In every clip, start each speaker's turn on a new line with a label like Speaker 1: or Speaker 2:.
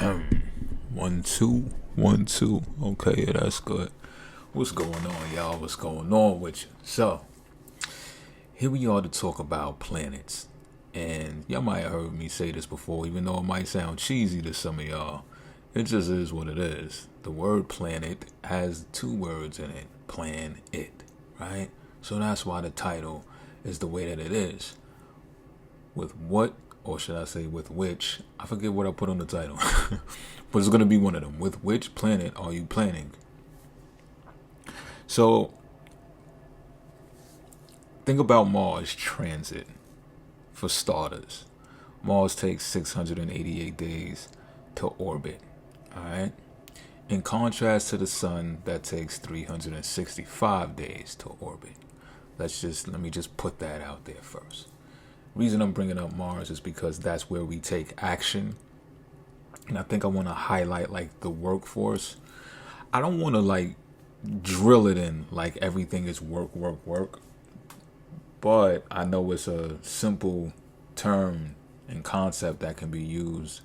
Speaker 1: One, two, 1, 2. Okay, yeah, that's good. What's going on, y'all? What's going on with you? So, here we are to talk about planets. And y'all might have heard me say this before, even though it might sound cheesy to some of y'all. It just is what it is. The word planet has 2 words in it. Plan it, right? So that's why the title is the way that it is. With what, or should I say with which, I forget what I put on the title, but it's going to be one of them. With which planet are you planning? So, think about Mars transit, for starters. Mars takes 688 days to orbit, alright? In contrast to the Sun, that takes 365 days to orbit. Let me just put that out there first. Reason I'm bringing up Mars is because that's where we take action. And I think I want to highlight like the workforce. I don't want to like drill it in like everything is work. But I know it's a simple term and concept that can be used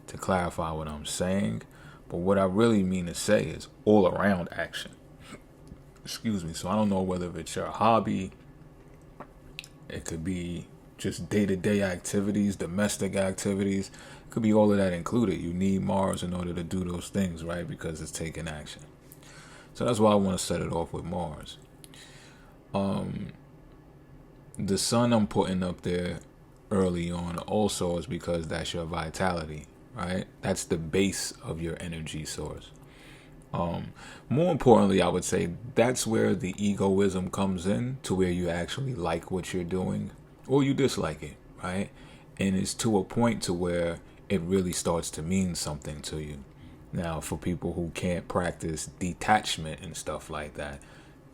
Speaker 1: to clarify what I'm saying. But what I really mean to say is all around action. Excuse me. So I don't know whether it's your hobby. It could be just day-to-day activities, domestic activities. It could be all of that included. You need Mars in order to do those things, right? Because it's taking action. So that's why I want to set it off with Mars. The Sun I'm putting up there early on also is because that's your vitality, right? That's the base of your energy source. More importantly, I would say that's where the egoism comes in, to where you actually like what you're doing or you dislike it, right? And it's to a point to where it really starts to mean something to you. Now, for people who can't practice detachment and stuff like that,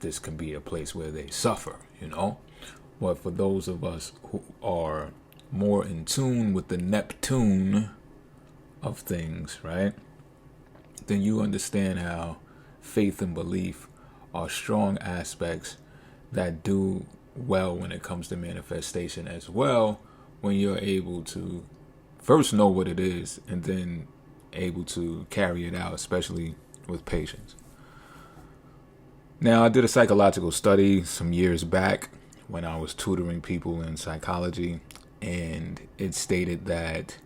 Speaker 1: this can be a place where they suffer, But for those of us who are more in tune with the Neptune of things, right? Then you understand how faith and belief are strong aspects that do well when it comes to manifestation as well, when you're able to first know what it is and then able to carry it out, especially with patience. Now, I did a psychological study some years back when I was tutoring people in psychology, and it stated that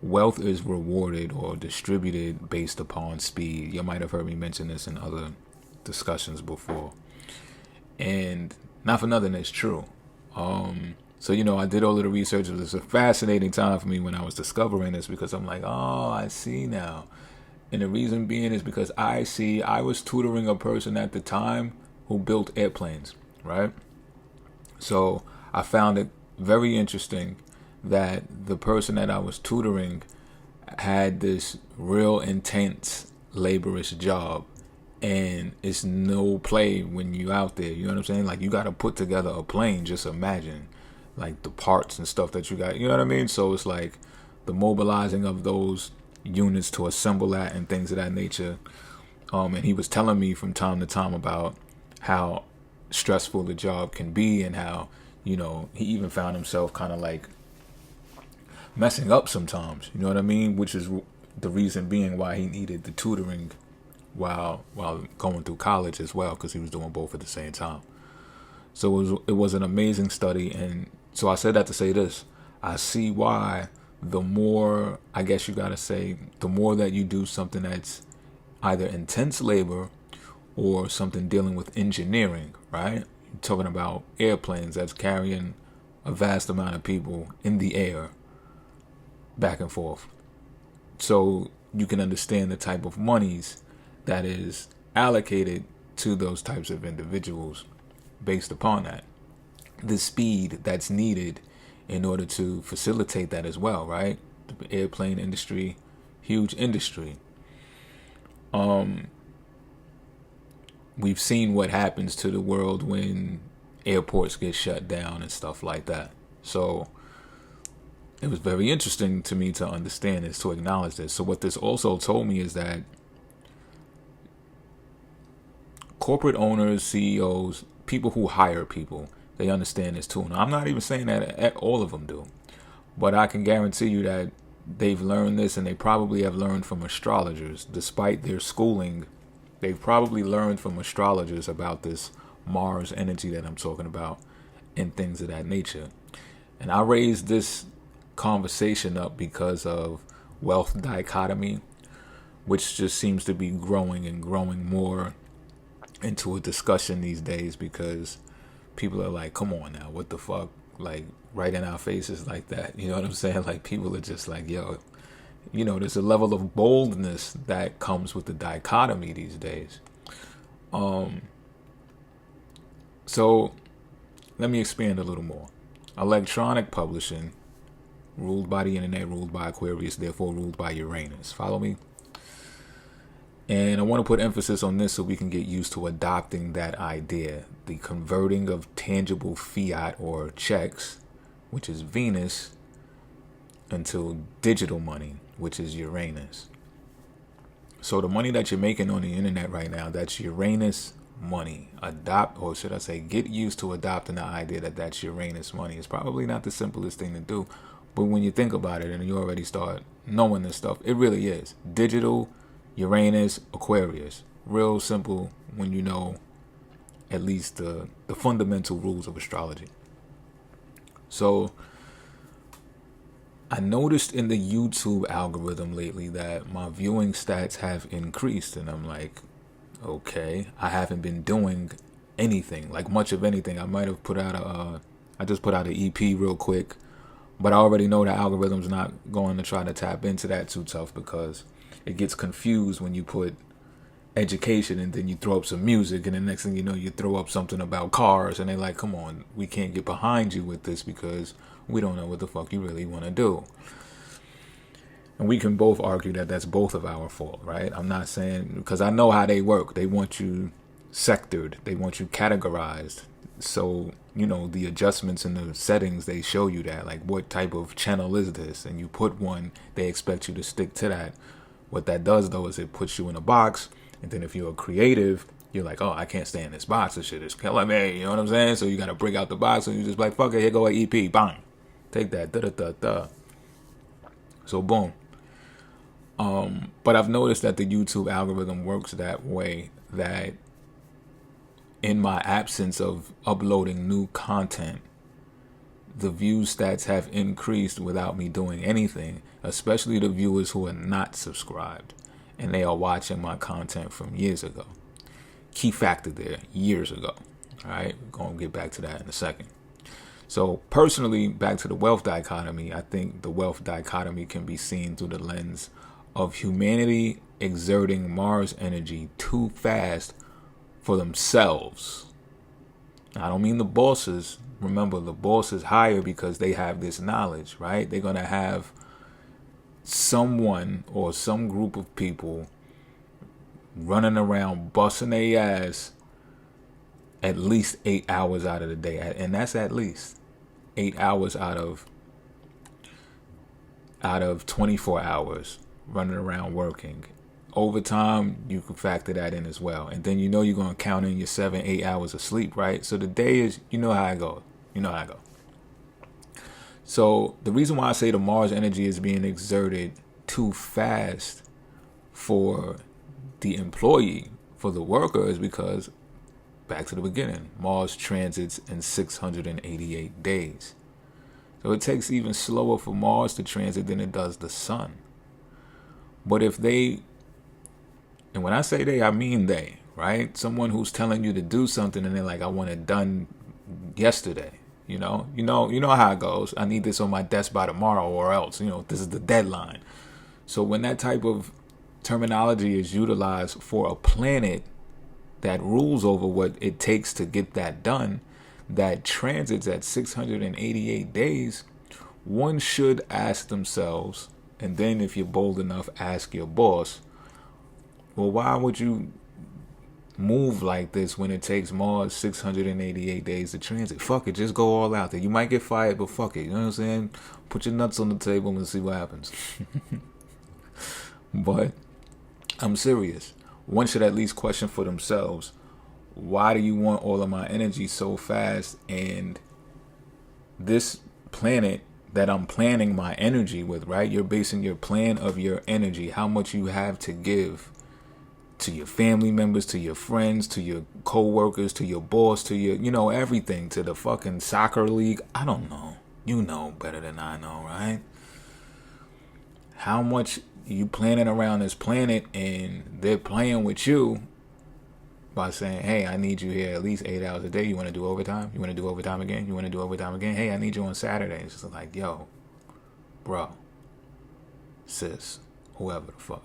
Speaker 1: wealth is rewarded or distributed based upon speed. You might have heard me mention this in other discussions before. And not for nothing, it's true. So, I did all of the research. It was a fascinating time for me when I was discovering this, because I'm like, oh, I see now. And the reason being is because I was tutoring a person at the time who built airplanes, right? So I found it very interesting that the person that I was tutoring had this real intense, laborious job. And it's no play when you out there, you know what I'm saying? Like, you got to put together a plane, just imagine, like the parts and stuff that you got, you know what I mean? So it's like the mobilizing of those units to assemble that and things of that nature. And he was telling me from time to time about how stressful the job can be, and how, he even found himself kind of like messing up sometimes, you know what I mean? Which is the reason being why he needed the tutoring while going through college as well, because he was doing both at the same time. So it was an amazing study. And so I said that to say this: I see why the more, I guess you gotta say, the more that you do something that's either intense labor or something dealing with engineering, right? You're talking about airplanes that's carrying a vast amount of people in the air back and forth. So you can understand the type of monies that is allocated to those types of individuals based upon that. The speed that's needed in order to facilitate that as well, right? The airplane industry, huge industry. We've seen what happens to the world when airports get shut down and stuff like that. So it was very interesting to me to understand this, to acknowledge this. So what this also told me is that corporate owners, CEOs, people who hire people, they understand this too. Now, I'm not even saying that all of them do, but I can guarantee you that they've learned this, and they probably have learned from astrologers. Despite their schooling, they've probably learned from astrologers about this Mars energy that I'm talking about and things of that nature. And I raised this conversation up because of wealth dichotomy, which just seems to be growing and growing more into a discussion these days, because people are like, come on now, what the fuck? Like, right in our faces like that. You know what I'm saying? Like, people are just like, yo, there's a level of boldness that comes with the dichotomy these days. So let me expand a little more. Electronic publishing, ruled by the internet, ruled by Aquarius, therefore ruled by Uranus. Follow me? And I want to put emphasis on this so we can get used to adopting that idea. The converting of tangible fiat or checks, which is Venus, into digital money, which is Uranus. So the money that you're making on the internet right now, that's Uranus money. Adopt, or should I say, get used to adopting the idea that that's Uranus money. It's probably not the simplest thing to do, but when you think about it and you already start knowing this stuff, it really is. Digital, Uranus, Aquarius. Real simple when you know at least the fundamental rules of astrology. So I noticed in the YouTube algorithm lately that my viewing stats have increased, and I'm like, okay, I haven't been doing anything, like much of anything. I might have put out I just put out an EP real quick, but I already know the algorithm's not going to try to tap into that too tough, because it gets confused when you put education and then you throw up some music, and the next thing you know, you throw up something about cars, and they're like, come on, we can't get behind you with this because we don't know what the fuck you really want to do. And we can both argue that that's both of our fault, right? I'm not saying, because I know how they work. They want you sectored. They want you categorized. So, the adjustments in the settings, they show you that, like, what type of channel is this? And you put one, they expect you to stick to that. What that does, though, is it puts you in a box. And then if you're a creative, you're like, oh, I can't stay in this box. This shit is killing me. You know what I'm saying? So you got to break out the box. And you just like, fuck it, here go an EP. Bang. Take that. Da-da-da-da. So, boom. But I've noticed that the YouTube algorithm works that way, that in my absence of uploading new content, the view stats have increased without me doing anything, especially the viewers who are not subscribed and they are watching my content from years ago. Key factor there, years ago. All right, we're going to get back to that in a second. So personally, back to the wealth dichotomy, I think the wealth dichotomy can be seen through the lens of humanity exerting Mars energy too fast for themselves. I don't mean the bosses. Remember, the bosses hire because they have this knowledge, right? They're going to have someone or some group of people running around busting their ass at least 8 hours out of the day. And that's at least 8 hours out of 24 hours running around working. Overtime, you can factor that in as well. And then you're going to count in your 7-8 hours of sleep, right? So the day is, how it goes. So the reason why I say the Mars energy is being exerted too fast for the employee, for the worker, is because, back to the beginning, Mars transits in 688 days. So it takes even slower for Mars to transit than it does the sun. But if they, and when I say they, I mean they, right? Someone who's telling you to do something and they're like, I want it done yesterday. You know how it goes. I need this on my desk by tomorrow or else, this is the deadline. So when that type of terminology is utilized for a planet that rules over what it takes to get that done, that transits at 688 days, one should ask themselves, and then if you're bold enough, ask your boss, well, why would you move like this when it takes Mars 688 days to transit? Fuck it, just go all out there. You might get fired, but fuck it. You know what I'm saying? Put your nuts on the table and see what happens. But I'm serious. One should at least question for themselves, why do you want all of my energy so fast? And this planet that I'm planning my energy with, right? You're basing your plan of your energy, how much you have to give to your family members, to your friends, to your co-workers, to your boss, to your, everything, to the fucking soccer league. I don't know. You know better than I know, right? How much you planning around this planet, and they're playing with you by saying, hey, I need you here at least 8 hours a day. You want to do overtime? You want to do overtime again? You want to do overtime again? Hey, I need you on Saturday. It's just like, yo, bro, sis, whoever the fuck,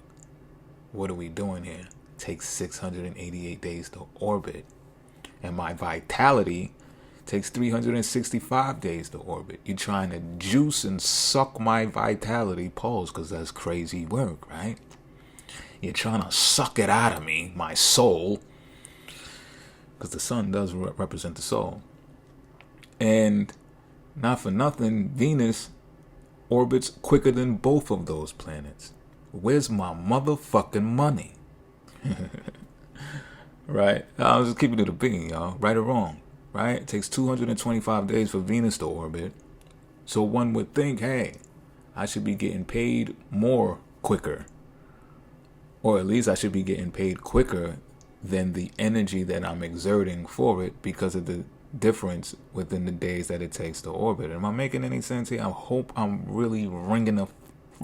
Speaker 1: what are we doing here? It takes 688 days to orbit, and my vitality takes 365 days to orbit. You're trying to juice and suck my vitality, pause, because that's crazy work, right? You're trying to suck it out of me, my soul, because the sun does represent the soul. And not for nothing, Venus orbits quicker than both of those planets. Where's my motherfucking money? Right? I'll just keep it to the beat, y'all. Right or wrong, right? It takes 225 days for Venus to orbit. So one would think, hey, I should be getting paid more quicker. Or at least I should be getting paid quicker than the energy that I'm exerting for it, because of the difference within the days that it takes to orbit. Am I making any sense here? I hope I'm really ringing a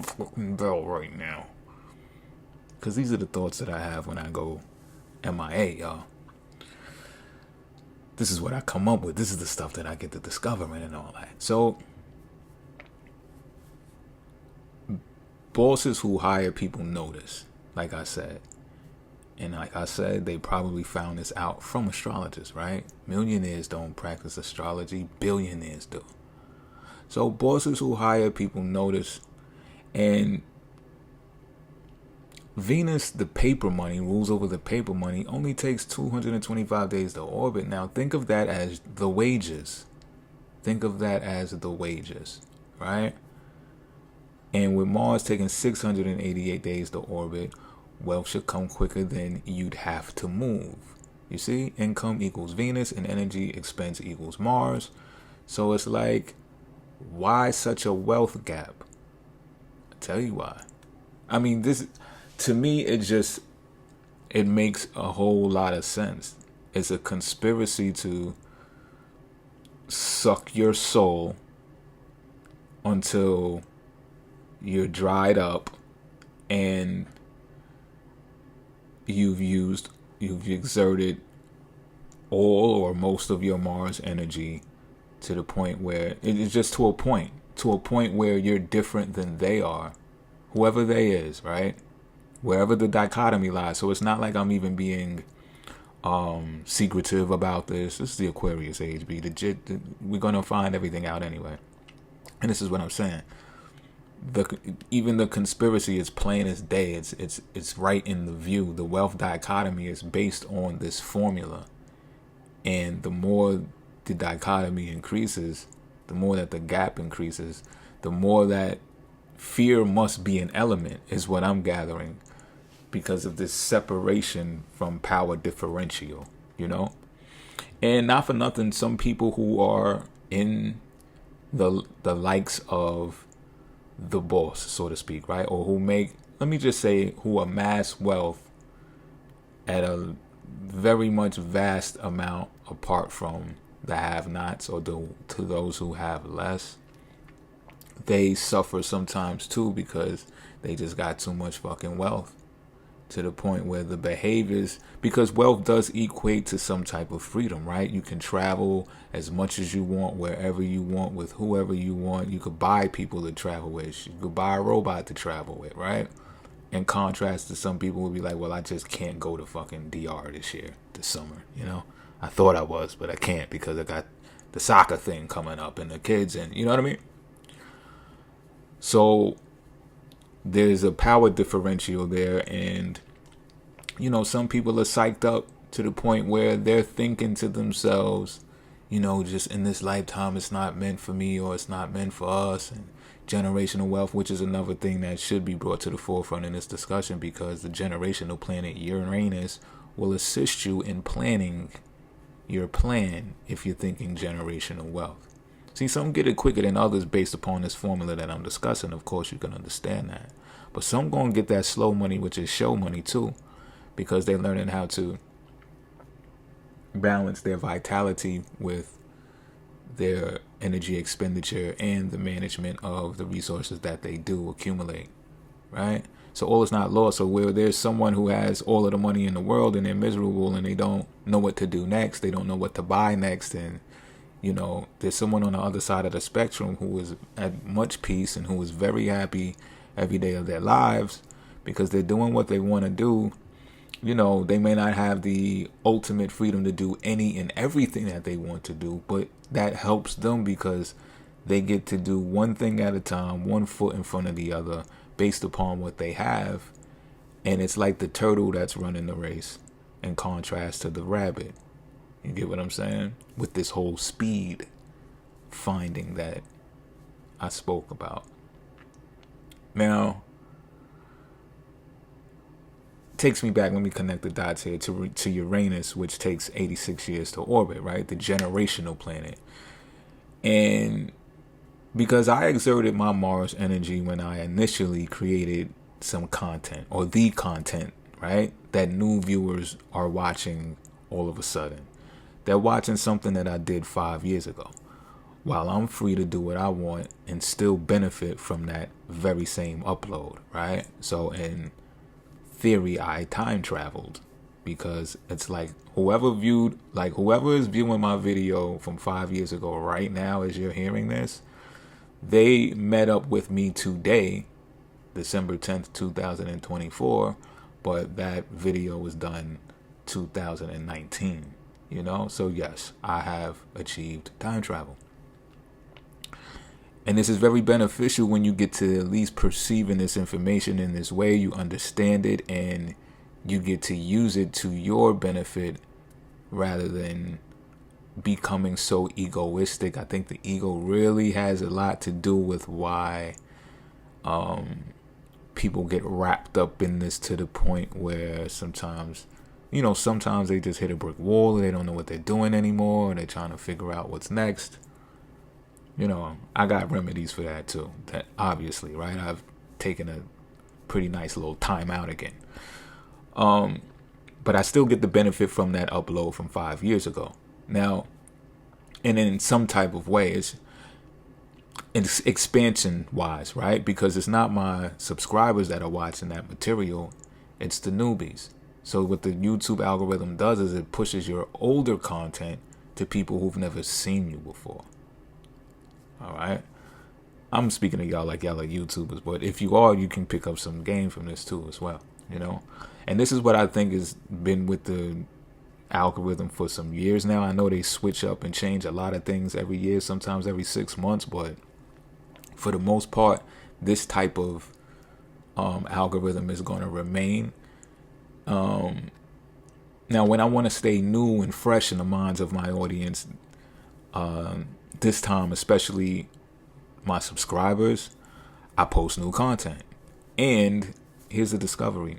Speaker 1: fucking bell right now, because these are the thoughts that I have when I go MIA, y'all. This is what I come up with. This is the stuff that I get to discover and all that. So bosses who hire people notice, like I said. And like I said, they probably found this out from astrologers, right? Millionaires don't practice astrology. Billionaires do. So bosses who hire people notice. And Venus, the paper money, rules over the paper money, only takes 225 days to orbit. Now think of that as the wages. Think of that as the wages, right? And with Mars taking 688 days to orbit, wealth should come quicker than you'd have to move. You see, income equals Venus and energy expense equals Mars. So it's like, why such a wealth gap? I'll tell you why. I mean, this, to me, it makes a whole lot of sense. It's a conspiracy to suck your soul until you're dried up and you've exerted all or most of your Mars energy to the point where it's just to a point where you're different than they are, whoever they is, right? Wherever the dichotomy lies. So it's not like I'm even being secretive about this. This is the Aquarius age, we're gonna find everything out anyway. And this is what I'm saying. Even the conspiracy is plain as day. It's right in the view. The wealth dichotomy is based on this formula, and the more the dichotomy increases, the more that the gap increases, the more that fear must be an element, is what I'm gathering, because of this separation from power differential, And not for nothing, some people who are in the likes of the boss, so to speak, right? Or who amass wealth at a very much vast amount apart from the have-nots, or to those who have less. They suffer sometimes too, because they just got too much fucking wealth, to the point where the behaviors, because wealth does equate to some type of freedom, right? You can travel as much as you want, wherever you want, with whoever you want. You could buy people to travel with. You could buy a robot to travel with, right? In contrast to some people would be like, well, I just can't go to fucking DR this summer, I thought I was, but I can't because I got the soccer thing coming up and the kids, and you know what I mean? So there's a power differential there, and some people are psyched up to the point where they're thinking to themselves, just in this lifetime it's not meant for me, or it's not meant for us. And generational wealth, which is another thing that should be brought to the forefront in this discussion, because the generational planet Uranus will assist you in planning your plan if you're thinking generational wealth. See, some get it quicker than others based upon this formula that I'm discussing. Of course, you can understand that. But some going to get that slow money, which is show money too, because they're learning how to balance their vitality with their energy expenditure and the management of the resources that they do accumulate, right? So all is not lost. So where there's someone who has all of the money in the world and they're miserable and they don't know what to do next, they don't know what to buy next, and there's someone on the other side of the spectrum who is at much peace and who is very happy every day of their lives because they're doing what they want to do. They may not have the ultimate freedom to do any and everything that they want to do, but that helps them because they get to do one thing at a time, one foot in front of the other, based upon what they have. And it's like the turtle that's running the race in contrast to the rabbit. You get what I'm saying? With this whole speed finding that I spoke about. Now, takes me back, let me connect the dots here to Uranus, which takes 86 years to orbit, right? The generational planet. And because I exerted my Mars energy when I initially created some content, or the content, right, that new viewers are watching all of a sudden. They're watching something that I did 5 years ago, while I'm free to do what I want and still benefit from that very same upload, right? So in theory, I time traveled, because it's like whoever is viewing my video from 5 years ago right now as you're hearing this, they met up with me today, December 10th, 2024, but that video was done 2019, So yes, I have achieved time travel. And this is very beneficial when you get to at least perceiving this information in this way. You understand it and you get to use it to your benefit rather than becoming so egoistic. I think the ego really has a lot to do with why people get wrapped up in this to the point where sometimes they just hit a brick wall and they don't know what they're doing anymore and they're trying to figure out what's next. I got remedies for that too. That obviously, right? I've taken a pretty nice little time out again. But I still get the benefit from that upload from 5 years ago. Now, and in some type of way, it's expansion wise, right? Because it's not my subscribers that are watching that material. It's the newbies. So what the YouTube algorithm does is it pushes your older content to people who've never seen you before. All right. I'm speaking to y'all like y'all are YouTubers, but if you are, you can pick up some game from this too as well, And this is what I think has been with the algorithm for some years now. I know they switch up and change a lot of things every year, sometimes every 6 months, but for the most part, this type of algorithm is going to remain. Now, when I want to stay new and fresh in the minds of my audience, this time, especially my subscribers, I post new content. And here's the discovery.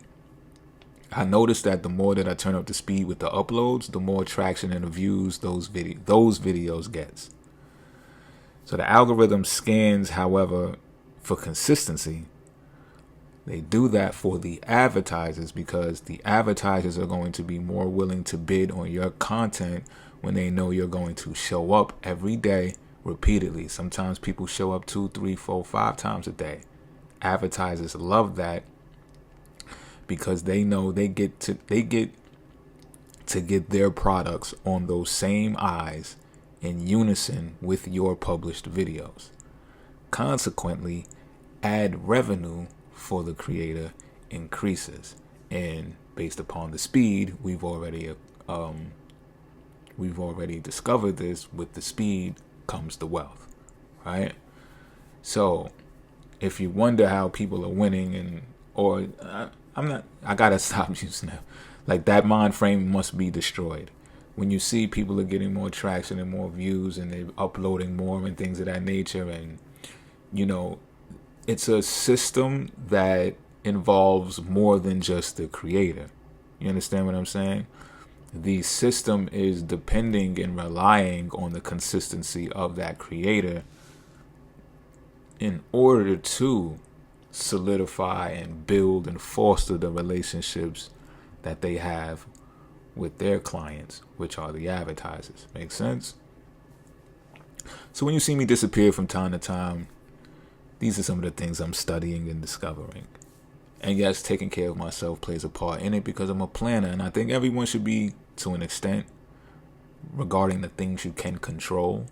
Speaker 1: I noticed that the more that I turn up the speed with the uploads, the more traction and the views those videos gets. So the algorithm scans, however, for consistency. They do that for the advertisers because the advertisers are going to be more willing to bid on your content when they know you're going to show up every day repeatedly. Sometimes people show up 2, 3, 4, 5 times a day. Advertisers love that because they know they get to get their products on those same eyes in unison with your published videos. Consequently, ad revenue for the creator increases, and based upon the speed, we've already discovered this. With the speed comes the wealth, right? So if you wonder how people are winning, I gotta stop using that. Like, that mind frame must be destroyed. When you see people are getting more traction and more views and they're uploading more and things of that nature, and it's a system that involves more than just the creator. You understand what I'm saying? the system is depending and relying on the consistency of that creator in order to solidify and build and foster the relationships that they have with their clients, which are the advertisers. Make sense? So when you see me disappear from time to time, these are some of the things I'm studying and discovering. And yes, taking care of myself plays a part in it because I'm a planner, and I think everyone should be to an extent regarding the things you can control,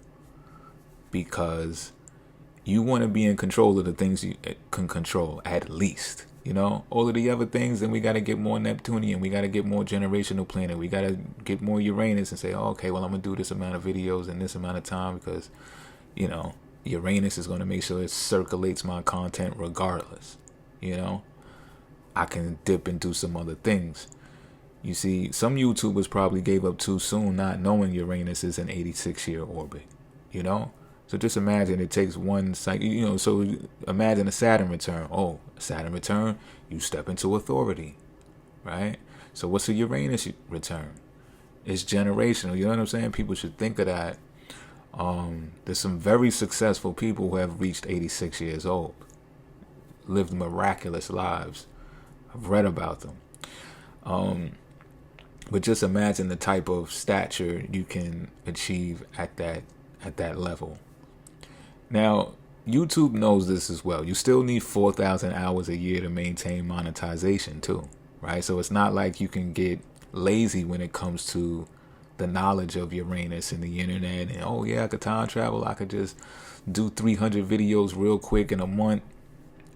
Speaker 1: because you want to be in control of the things you can control, at least. You know, all of the other things, then we got to get more Neptunian. We got to get more generational planning. We got to get more Uranus and say, oh, okay, well, I'm going to do this amount of videos in this amount of time because, you know, Uranus is going to make sure it circulates my content regardless. You know, I can dip and do some other things. You see, some YouTubers probably gave up too soon, not knowing Uranus is an 86-year orbit, you know? So just imagine it takes one cycle, you know, so imagine a Saturn return. Oh, a Saturn return, you step into authority, right? So what's a Uranus return? It's generational, you know what I'm saying? People should think of that. There's some very successful people who have reached 86 years old, lived miraculous lives. I've read about them. But just imagine the type of stature you can achieve at that level. Now, YouTube knows this as well. You still need 4,000 hours a year to maintain monetization too, right? So it's not like you can get lazy when it comes to the knowledge of Uranus and the internet. And, oh yeah, I could time travel. I could just do 300 videos real quick in a month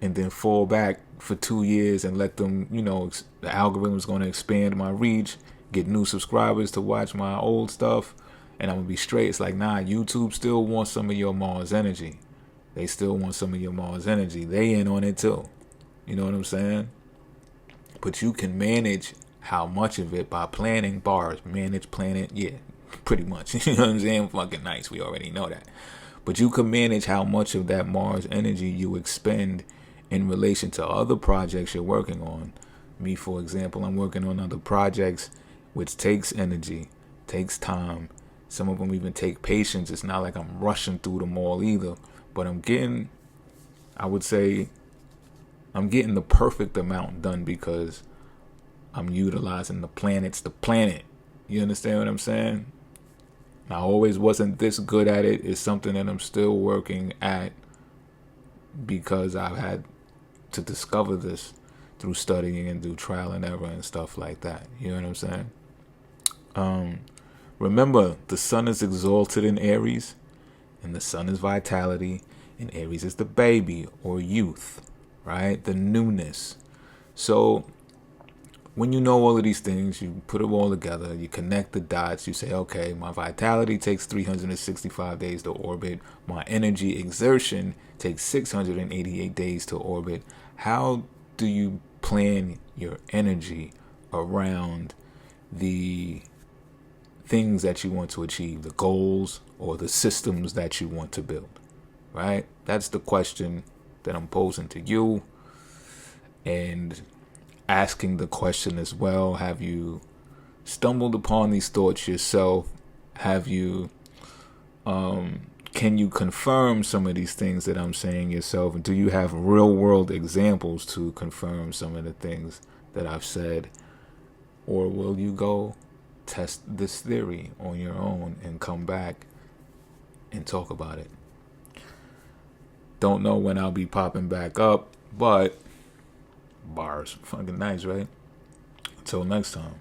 Speaker 1: and then fall back for 2 years and let them, you know, the algorithm's going to expand my reach, get new subscribers to watch my old stuff, and I'm going to be straight. It's like, nah, YouTube still wants some of your Mars energy. They still want some of your Mars energy. They in on it too. You know what I'm saying? But you can manage how much of it by planning bars. Manage, plan it, yeah, pretty much. You know what I'm saying? Fucking nice. We already know that. But you can manage how much of that Mars energy you expend in relation to other projects you're working on. Me, for example, I'm working on other projects which takes energy, takes time. Some of them even take patience. It's not like I'm rushing through them all either. But I'm getting the perfect amount done because I'm utilizing the planet. You understand what I'm saying? I always wasn't this good at it. It's something that I'm still working at because I've had to discover this through studying and through trial and error and stuff like that. You know what I'm saying? Remember, the sun is exalted in Aries, and the sun is vitality, and Aries is the baby or youth, right? The newness. So when you know all of these things, you put them all together, you connect the dots, you say, okay, my vitality takes 365 days to orbit. My energy exertion takes 688 days to orbit. How do you plan your energy around the things that you want to achieve, the goals or the systems that you want to build, right? That's the question that I'm posing to you, and asking the question as well, have you stumbled upon these thoughts yourself? Have you can you confirm some of these things that I'm saying yourself? And do you have real world examples to confirm some of the things that I've said? Or will you go test this theory on your own and come back and talk about it? Don't know when I'll be popping back up, but bars, fucking nice, right? Until next time.